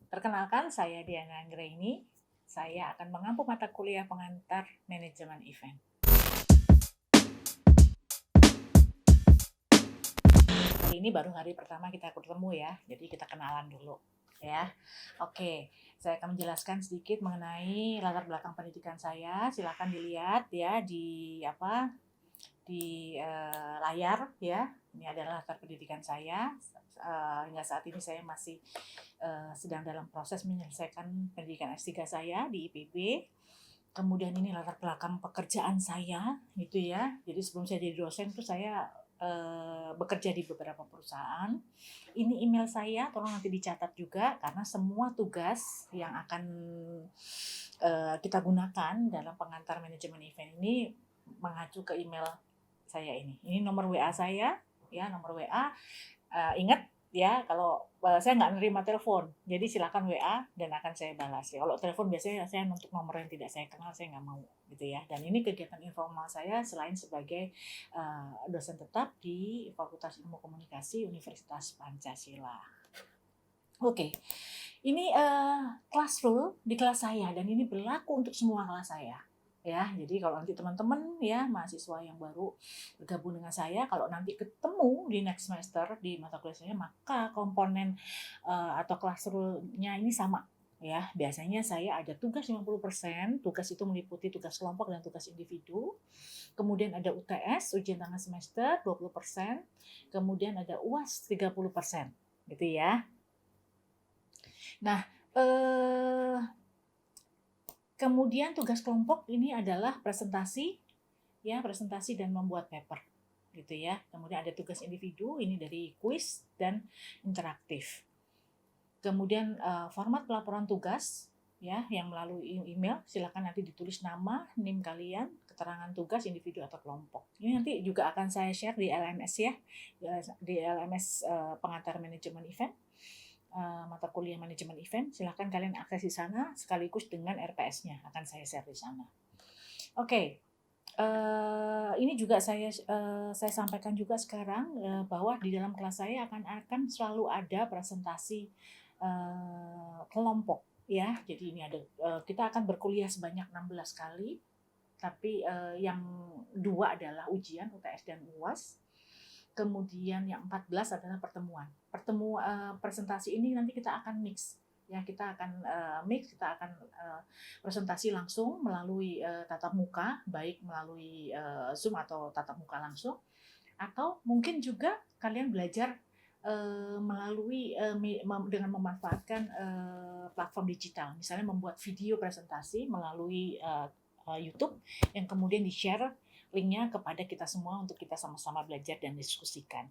Perkenalkan, saya Diana Anggraini. Saya akan mengampu mata kuliah pengantar manajemen event. Hari ini baru hari pertama kita ketemu ya, jadi kita kenalan dulu ya. Oke, saya akan menjelaskan sedikit mengenai latar belakang pendidikan saya. Silakan dilihat ya di layar ya. Ini adalah latar pendidikan saya. Hingga saat ini saya masih sedang dalam proses menyelesaikan pendidikan S3 saya di IPB. Kemudian ini latar belakang pekerjaan saya gitu ya. Jadi sebelum saya jadi dosen tuh saya bekerja di beberapa perusahaan. Ini email saya, tolong nanti dicatat juga karena semua tugas yang akan kita gunakan dalam pengantar manajemen event ini mengacu ke email saya ini. Ini nomor WA saya, ya nomor WA. Ingat ya, kalau saya nggak nerima telepon, jadi silakan WA dan akan saya balas. Ya, kalau telepon biasanya saya untuk nomor yang tidak saya kenal, saya nggak mau gitu ya. Dan ini kegiatan informal saya selain sebagai dosen tetap di Fakultas Ilmu Komunikasi Universitas Pancasila. Oke, ini kelas rule di kelas saya dan ini berlaku untuk semua kelas saya. Ya, jadi kalau nanti teman-teman ya mahasiswa yang baru bergabung dengan saya, kalau nanti ketemu di next semester di mata kuliah saya, maka komponen atau kelas rule-nya ini sama ya. Biasanya saya ada tugas 50%, tugas itu meliputi tugas kelompok dan tugas individu. Kemudian ada UTS, ujian tengah semester 20%, kemudian ada UAS 30%, gitu ya. Nah, kemudian tugas kelompok ini adalah presentasi, ya presentasi dan membuat paper, gitu ya. Kemudian ada tugas individu, ini dari kuis dan interaktif. Kemudian format pelaporan tugas, ya yang melalui email, silakan nanti ditulis nama, NIM kalian, keterangan tugas individu atau kelompok. Ini nanti juga akan saya share di LMS ya, di LMS pengantar manajemen event. Mata kuliah manajemen event, silahkan kalian akses di sana sekaligus dengan RPS-nya akan saya share di sana. Oke, ini juga saya sampaikan juga sekarang bahwa di dalam kelas saya akan selalu ada presentasi kelompok ya. Jadi ini ada kita akan berkuliah sebanyak 16 kali, tapi yang 2 adalah ujian UTS dan UAS. Kemudian yang 14 adalah pertemuan. Presentasi ini nanti kita akan mix. Ya, kita akan kita akan presentasi langsung melalui tatap muka, baik melalui Zoom atau tatap muka langsung, atau mungkin juga kalian belajar melalui dengan memanfaatkan platform digital, misalnya membuat video presentasi melalui YouTube yang kemudian di-share linknya kepada kita semua untuk kita sama-sama belajar dan diskusikan.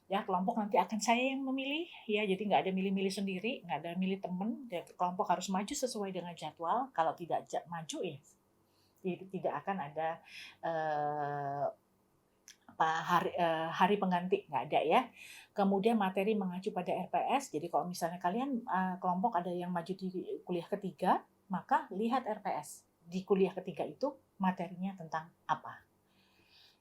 Ya, kelompok nanti akan saya yang memilih, ya jadi nggak ada milih-milih sendiri, nggak ada milih temen, ya, kelompok harus maju sesuai dengan jadwal. Kalau tidak maju ya tidak akan ada hari pengganti, nggak ada ya. Kemudian materi mengacu pada RPS, jadi kalau misalnya kalian kelompok ada yang maju di kuliah ketiga, maka lihat RPS di kuliah ketiga itu materinya tentang apa.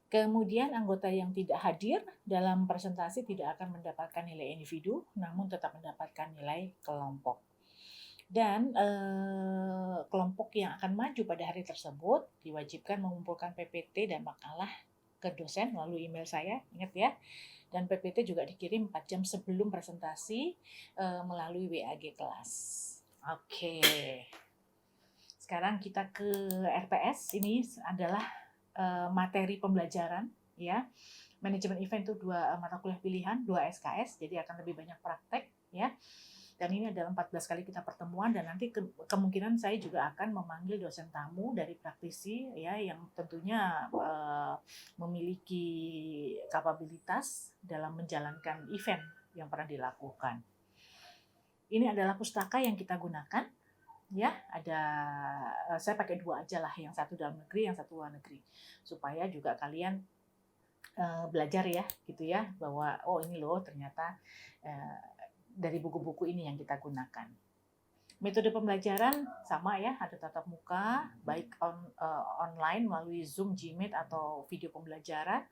Kemudian anggota yang tidak hadir dalam presentasi tidak akan mendapatkan nilai individu, namun tetap mendapatkan nilai kelompok. Dan kelompok yang akan maju pada hari tersebut diwajibkan mengumpulkan PPT dan makalah ke dosen melalui email saya, ingat ya. Dan PPT juga dikirim 4 jam sebelum presentasi melalui WAG kelas. Oke. Sekarang kita ke RPS. Ini adalah materi pembelajaran ya. Manajemen event itu 2 mata kuliah pilihan, 2 SKS, jadi akan lebih banyak praktek ya. Dan ini adalah 14 kali kita pertemuan dan nanti kemungkinan saya juga akan memanggil dosen tamu dari praktisi ya yang tentunya memiliki kapabilitas dalam menjalankan event yang pernah dilakukan. Ini adalah pustaka yang kita gunakan. Ya, ada saya pakai 2 aja lah, yang satu dalam negeri, yang satu luar negeri, supaya juga kalian belajar ya, gitu ya, bahwa oh ini loh ternyata dari buku-buku ini yang kita gunakan. Metode pembelajaran sama ya, ada tatap muka, baik online melalui Zoom, Gmeet atau video pembelajaran,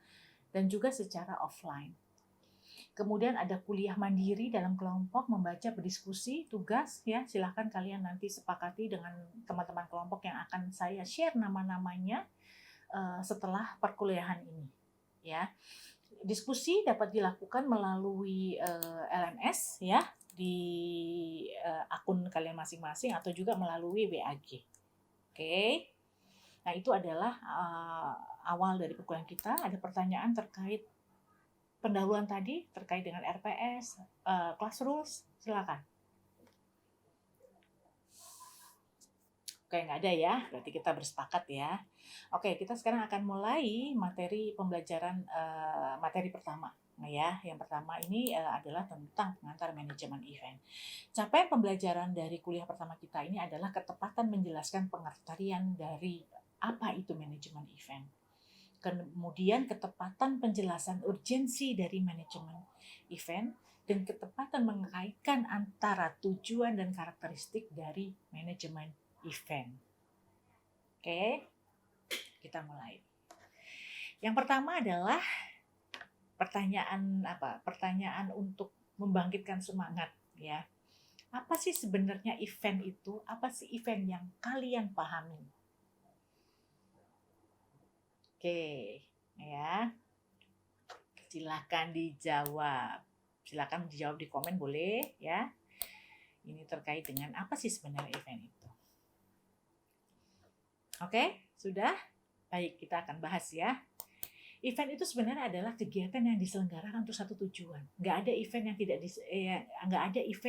dan juga secara offline. Kemudian ada kuliah mandiri dalam kelompok, membaca, berdiskusi, tugas, ya. Silahkan kalian nanti sepakati dengan teman-teman kelompok yang akan saya share nama-namanya setelah perkuliahan ini, ya. Diskusi dapat dilakukan melalui LMS, ya, di akun kalian masing-masing atau juga melalui WAG. Oke. Nah, itu adalah awal dari perkuliahan kita. Ada pertanyaan terkait pendahuluan tadi, terkait dengan RPS, class rules, silakan. Oke, nggak ada ya, berarti kita bersepakat ya. Oke, kita sekarang akan mulai materi pembelajaran materi pertama. Nah ya, yang pertama ini adalah tentang pengantar manajemen event. Capaian pembelajaran dari kuliah pertama kita ini adalah ketepatan menjelaskan pengertian dari apa itu manajemen event. Kemudian ketepatan penjelasan urgensi dari manajemen event dan ketepatan mengaitkan antara tujuan dan karakteristik dari manajemen event. Oke, kita mulai. Yang pertama adalah pertanyaan untuk membangkitkan semangat, ya. Apa sih sebenarnya event itu? Apa sih event yang kalian pahami? Oke, ya. Silakan dijawab. Silakan dijawab di komen boleh, ya. Ini terkait dengan apa sih sebenarnya event itu? Oke, sudah? Baik, kita akan bahas ya. Event itu sebenarnya adalah kegiatan yang diselenggarakan untuk satu tujuan. Nggak ada event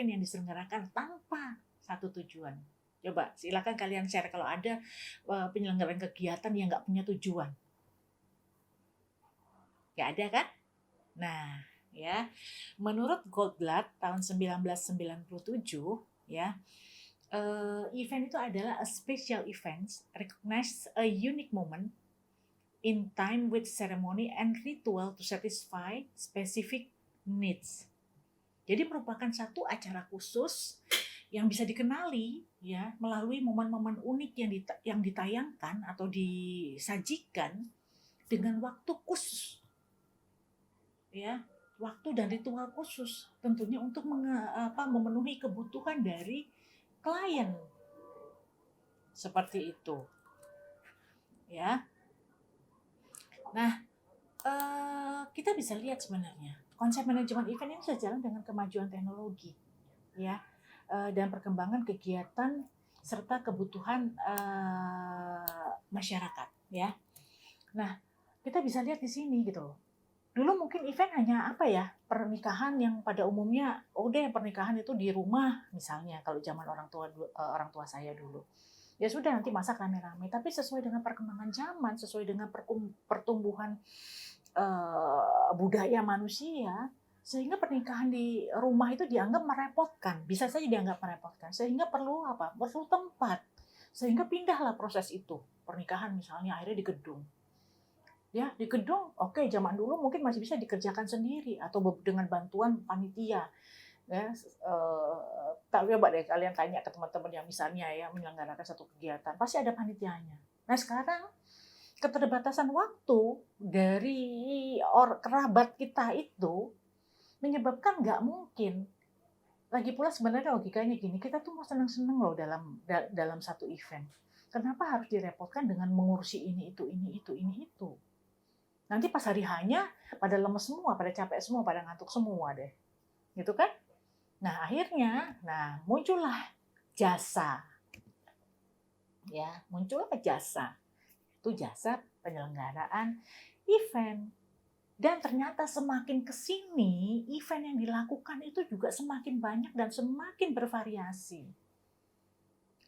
yang diselenggarakan tanpa satu tujuan. Coba silakan kalian share kalau ada penyelenggaraan kegiatan yang nggak punya tujuan. Nggak ada kan? Nah, ya, menurut Goldblatt tahun 1997, ya, event itu adalah a special event, recognize a unique moment in time with ceremony and ritual to satisfy specific needs. Jadi merupakan satu acara khusus yang bisa dikenali, ya, melalui momen-momen unik yang ditayangkan atau disajikan dengan waktu khusus, ya, waktu dan ritual khusus tentunya untuk memenuhi kebutuhan dari klien, seperti itu, ya. Nah, kita bisa lihat sebenarnya konsep manajemen event ini sejalan dengan kemajuan teknologi, ya, dan perkembangan kegiatan serta kebutuhan masyarakat, ya. Nah, kita bisa lihat di sini gitu loh. Dulu mungkin event hanya pernikahan yang pada umumnya udah pernikahan itu di rumah misalnya kalau zaman orang tua saya dulu. Ya sudah nanti masak rame-rame, tapi sesuai dengan perkembangan zaman, sesuai dengan pertumbuhan budaya manusia, sehingga pernikahan di rumah itu dianggap merepotkan, bisa saja dianggap merepotkan, sehingga perlu tempat, sehingga pindahlah proses itu, pernikahan misalnya akhirnya di gedung. Ya, di gedung, oke, zaman dulu mungkin masih bisa dikerjakan sendiri atau dengan bantuan panitia. Ya, coba deh kalian tanya ke teman-teman yang misalnya ya menyelenggarakan satu kegiatan, pasti ada panitianya. Nah, sekarang keterbatasan waktu dari kerabat kita itu menyebabkan nggak mungkin. Lagi pula sebenarnya logikanya gini, kita tuh mau seneng-seneng loh dalam satu event. Kenapa harus direpotkan dengan mengurusi ini itu. Nanti pas hari hanya pada lemes semua, pada capek semua, pada ngantuk semua deh. Gitu kan? Nah, akhirnya muncullah jasa. Ya, muncullah jasa. Itu jasa penyelenggaraan event. Dan ternyata semakin kesini, event yang dilakukan itu juga semakin banyak dan semakin bervariasi.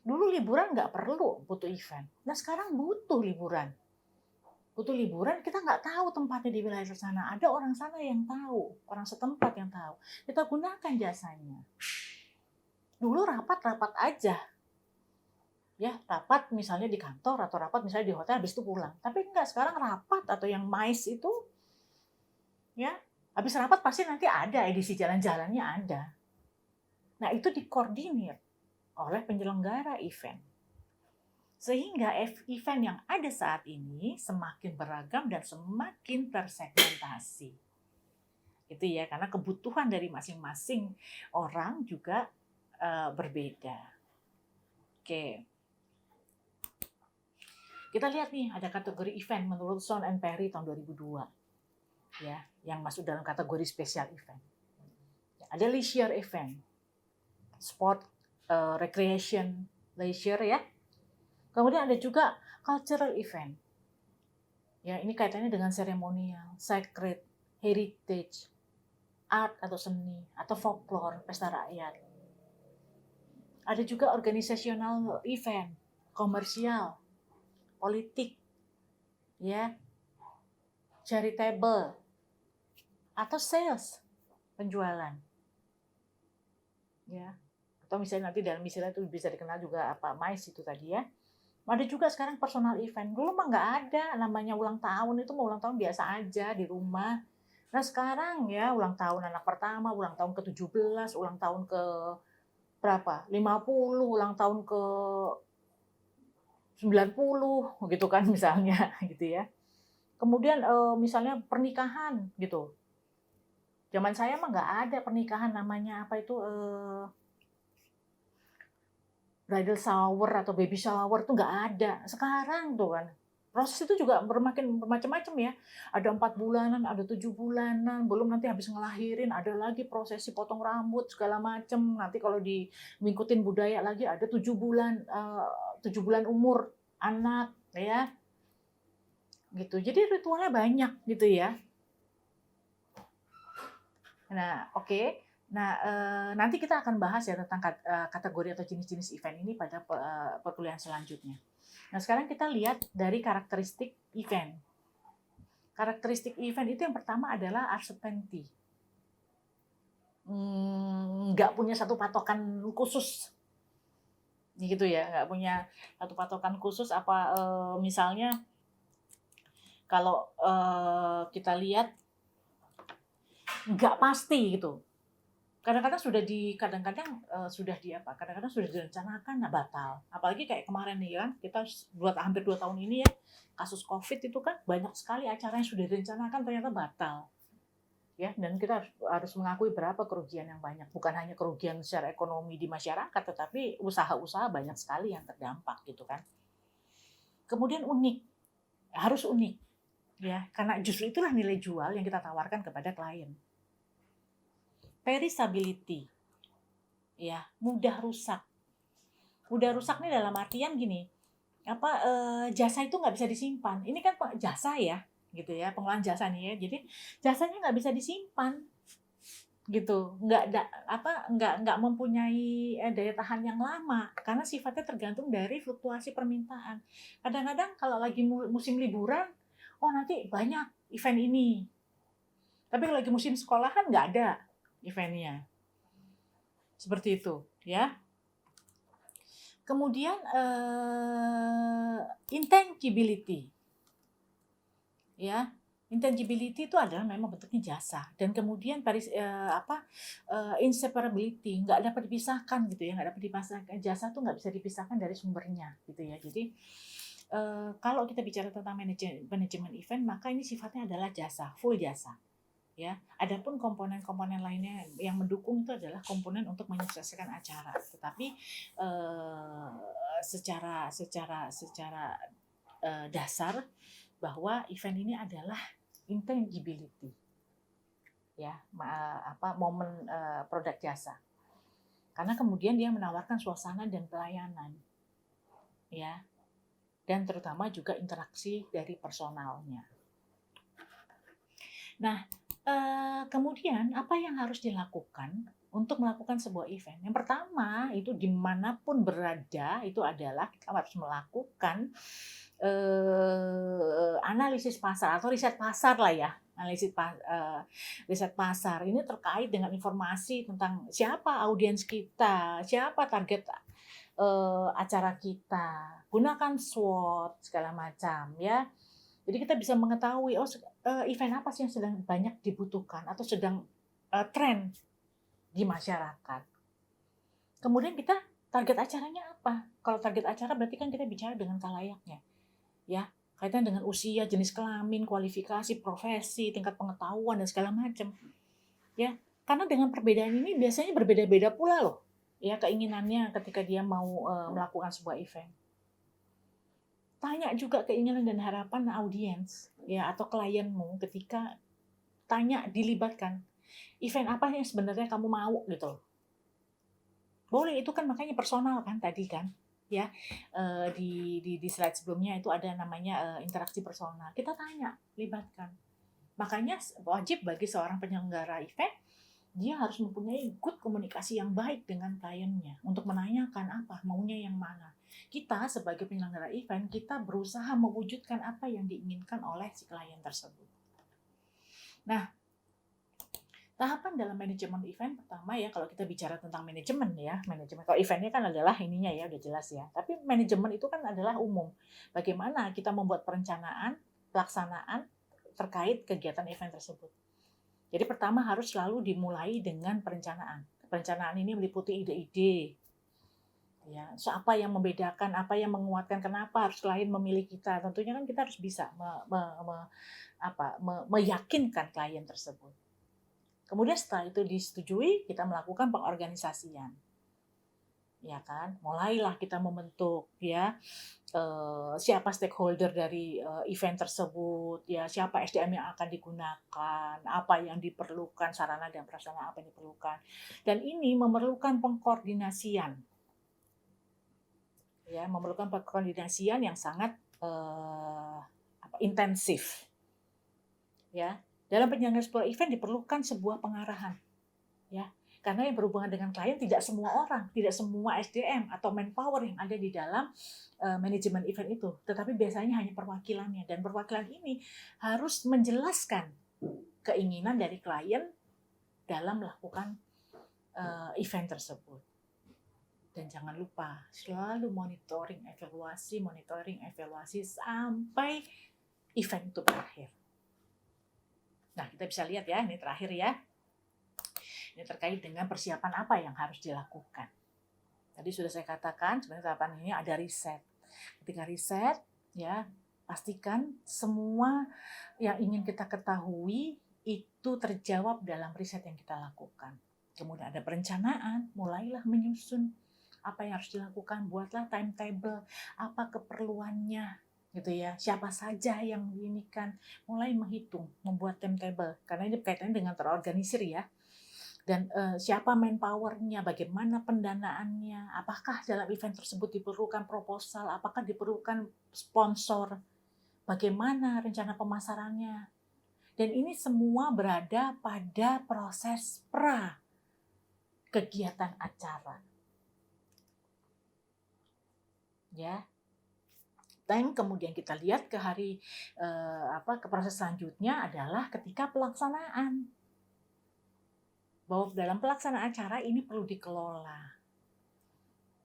Dulu liburan nggak perlu butuh event. Nah, sekarang butuh liburan. Kita nggak tahu tempatnya di wilayah sana. Ada orang sana yang tahu, orang setempat yang tahu. Kita gunakan jasanya. Dulu rapat-rapat aja. Ya, rapat misalnya di kantor atau rapat misalnya di hotel habis itu pulang. Tapi enggak, sekarang rapat atau yang MICE itu ya, habis rapat pasti nanti ada edisi jalan-jalannya ada. Nah, itu dikoordinir oleh penyelenggara event. Sehingga event yang ada saat ini semakin beragam dan semakin tersegmentasi. gitu ya, karena kebutuhan dari masing-masing orang juga berbeda. Oke. Kita lihat nih, ada kategori event menurut Son and Perry tahun 2002. Ya, yang masuk dalam kategori special event. Ada leisure event, sport, recreation, leisure ya. Kemudian ada juga cultural event. Ya, ini kaitannya dengan seremonial, sacred, heritage, art atau seni, atau folklore, pesta rakyat. Ada juga organisational event, komersial, politik, ya, charitable, atau sales, penjualan, ya. Atau misalnya nanti dalam istilah itu bisa dikenal juga apa MICE itu tadi ya. Ada juga sekarang personal event. Dulu mah nggak ada namanya ulang tahun, itu mau ulang tahun biasa aja di rumah. Nah sekarang ya ulang tahun anak pertama, ulang tahun ke-17, ulang tahun ke berapa? 50, ulang tahun ke 90 gitu kan misalnya gitu ya. Kemudian misalnya pernikahan gitu. Zaman saya mah nggak ada pernikahan namanya apa itu bridal shower atau baby shower tuh nggak ada. Sekarang tuh kan proses itu juga bermacam-macam ya. Ada 4 bulanan, ada 7 bulanan, belum nanti habis ngelahirin ada lagi prosesi potong rambut segala macam. Nanti kalau ngikutin budaya lagi ada 7 bulan 7 bulan umur anak ya gitu. Jadi ritualnya banyak gitu ya. Nah, oke. Nah, nanti kita akan bahas ya tentang kategori atau jenis-jenis event ini pada perkuliahan selanjutnya. Nah, sekarang kita lihat dari karakteristik event. Karakteristik event itu yang pertama adalah uncertainty. Nggak punya satu patokan khusus. Gitu ya, nggak punya satu patokan khusus apa misalnya kalau kita lihat nggak pasti gitu. Kadang-kadang sudah direncanakan nah batal. Apalagi kayak kemarin nih kan, kita hampir 2 tahun ini ya, kasus Covid itu kan banyak sekali acara yang sudah direncanakan ternyata batal. Ya, dan kita harus mengakui berapa kerugian yang banyak. Bukan hanya kerugian secara ekonomi di masyarakat, tetapi usaha-usaha banyak sekali yang terdampak gitu kan. Kemudian unik, harus unik ya, karena justru itulah nilai jual yang kita tawarkan kepada klien. Perishability, ya mudah rusak. Mudah rusak nih dalam artian gini, jasa itu nggak bisa disimpan. Ini kan jasa ya, gitu ya, pengelolaan jasa nih ya. Jadi jasanya nggak bisa disimpan, gitu. Nggak mempunyai daya tahan yang lama karena sifatnya tergantung dari fluktuasi permintaan. Kadang-kadang kalau lagi musim liburan, oh nanti banyak event ini. Tapi kalau lagi musim sekolahan nggak ada eventnya. Seperti itu, ya. Kemudian intangibility. Ya, intangibility itu adalah memang bentuknya jasa dan kemudian inseparability, nggak dapat dipisahkan gitu ya, nggak dapat dipisahkan. Jasa tuh nggak bisa dipisahkan dari sumbernya gitu ya. Jadi kalau kita bicara tentang manajemen event, maka ini sifatnya adalah jasa, full jasa. Ya, adapun komponen-komponen lainnya yang mendukung itu adalah komponen untuk menyukseskan acara. Tetapi secara dasar bahwa event ini adalah intangibility, ya, momen produk jasa. Karena kemudian dia menawarkan suasana dan pelayanan, ya, dan terutama juga interaksi dari personalnya. Nah, kemudian apa yang harus dilakukan untuk melakukan sebuah event? Yang pertama itu dimanapun berada itu adalah kita harus melakukan analisis pasar atau riset pasar lah ya. Riset pasar ini terkait dengan informasi tentang siapa audiens kita, siapa target acara kita. Gunakan SWOT segala macam ya. Jadi kita bisa mengetahui event apa sih yang sedang banyak dibutuhkan atau sedang tren di masyarakat. Kemudian kita target acaranya apa? Kalau target acara berarti kan kita bicara dengan kalayaknya. Ya, kaitan dengan usia, jenis kelamin, kualifikasi, profesi, tingkat pengetahuan dan segala macam. Ya, karena dengan perbedaan ini biasanya berbeda-beda pula loh, ya keinginannya ketika dia mau melakukan sebuah event. Tanya juga keinginan dan harapan audiens ya atau klienmu ketika tanya dilibatkan event apa yang sebenarnya kamu mau gitu loh. Boleh itu kan makanya personal kan tadi kan ya di slide sebelumnya itu ada namanya interaksi personal. Kita tanya, libatkan. Makanya wajib bagi seorang penyelenggara event dia harus mempunyai good komunikasi yang baik dengan kliennya untuk menanyakan apa maunya yang mana. Kita sebagai penyelenggara event kita berusaha mewujudkan apa yang diinginkan oleh si klien tersebut. Nah, tahapan dalam manajemen event pertama ya kalau kita bicara tentang manajemen ya manajemen kalau eventnya kan adalah ininya ya udah jelas ya tapi manajemen itu kan adalah umum bagaimana kita membuat perencanaan pelaksanaan terkait kegiatan event tersebut. Jadi pertama harus selalu dimulai dengan perencanaan. Perencanaan ini meliputi ide-ide. Ya, so apa yang membedakan, apa yang menguatkan, kenapa harus klien memilih kita. Tentunya kan kita harus bisa meyakinkan klien tersebut. Kemudian setelah itu disetujui, kita melakukan pengorganisasian. Ya kan, mulailah kita membentuk ya siapa stakeholder dari event tersebut, ya siapa SDM yang akan digunakan, apa yang diperlukan, sarana dan prasarana apa yang diperlukan. Dan ini memerlukan pengkoordinasian. Ya, memerlukan pengkoordinasian yang sangat intensif. Ya. Dalam penyelenggaraan sebuah event diperlukan sebuah pengarahan. Ya. Karena yang berhubungan dengan klien tidak semua orang, tidak semua SDM atau manpower yang ada di dalam manajemen event itu, tetapi biasanya hanya perwakilannya dan perwakilan ini harus menjelaskan keinginan dari klien dalam melakukan event tersebut. Dan jangan lupa selalu monitoring, evaluasi sampai event itu berakhir. Nah, kita bisa lihat ya, ini terakhir ya. Ini terkait dengan persiapan apa yang harus dilakukan. Tadi sudah saya katakan, sebenarnya tahapan ini ada riset. Ketika riset, ya pastikan semua yang ingin kita ketahui itu terjawab dalam riset yang kita lakukan. Kemudian ada perencanaan, mulailah menyusun apa yang harus dilakukan, buatlah timetable, apa keperluannya, gitu ya. Siapa saja yang diinikan, mulai menghitung, membuat timetable, karena ini kaitannya dengan terorganisir ya. Dan siapa manpower-nya, bagaimana pendanaannya, apakah dalam event tersebut diperlukan proposal, apakah diperlukan sponsor, bagaimana rencana pemasarannya. Dan ini semua berada pada proses pra kegiatan acara. Ya. Dan kemudian kita lihat ke hari ke proses selanjutnya adalah ketika pelaksanaan. Bahwa dalam pelaksanaan acara ini perlu dikelola.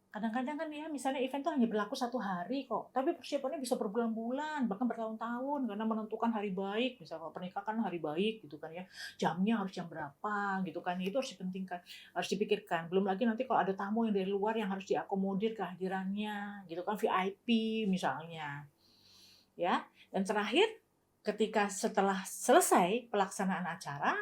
Kadang-kadang kan ya misalnya event itu hanya berlaku 1 hari kok, tapi persiapannya bisa berbulan-bulan, bahkan bertahun-tahun karena menentukan hari baik, misalnya kalau pernikahan hari baik gitu kan ya, jamnya harus jam berapa gitu kan, itu harus dipentingkan, harus dipikirkan. Belum lagi nanti kalau ada tamu yang dari luar yang harus diakomodir kehadirannya gitu kan, VIP misalnya. Ya, dan terakhir ketika setelah selesai pelaksanaan acara,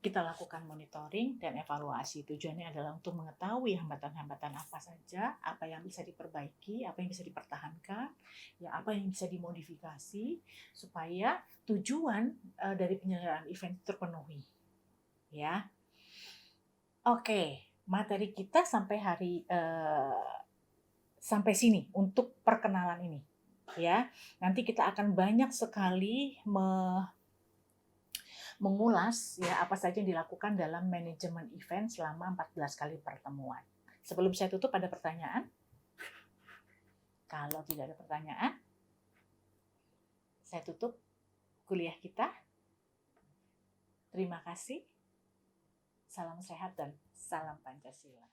kita lakukan monitoring dan evaluasi. Tujuannya adalah untuk mengetahui hambatan-hambatan apa saja, apa yang bisa diperbaiki, apa yang bisa dipertahankan, ya apa yang bisa dimodifikasi supaya tujuan dari penyelenggaraan event terpenuhi. Ya. Oke, materi kita sampai sini untuk perkenalan ini. Ya. Nanti kita akan banyak sekali mengulas ya apa saja yang dilakukan dalam manajemen event selama 14 kali pertemuan. Sebelum saya tutup, ada pertanyaan? Kalau tidak ada pertanyaan, saya tutup kuliah kita. Terima kasih. Salam sehat dan salam Pancasila.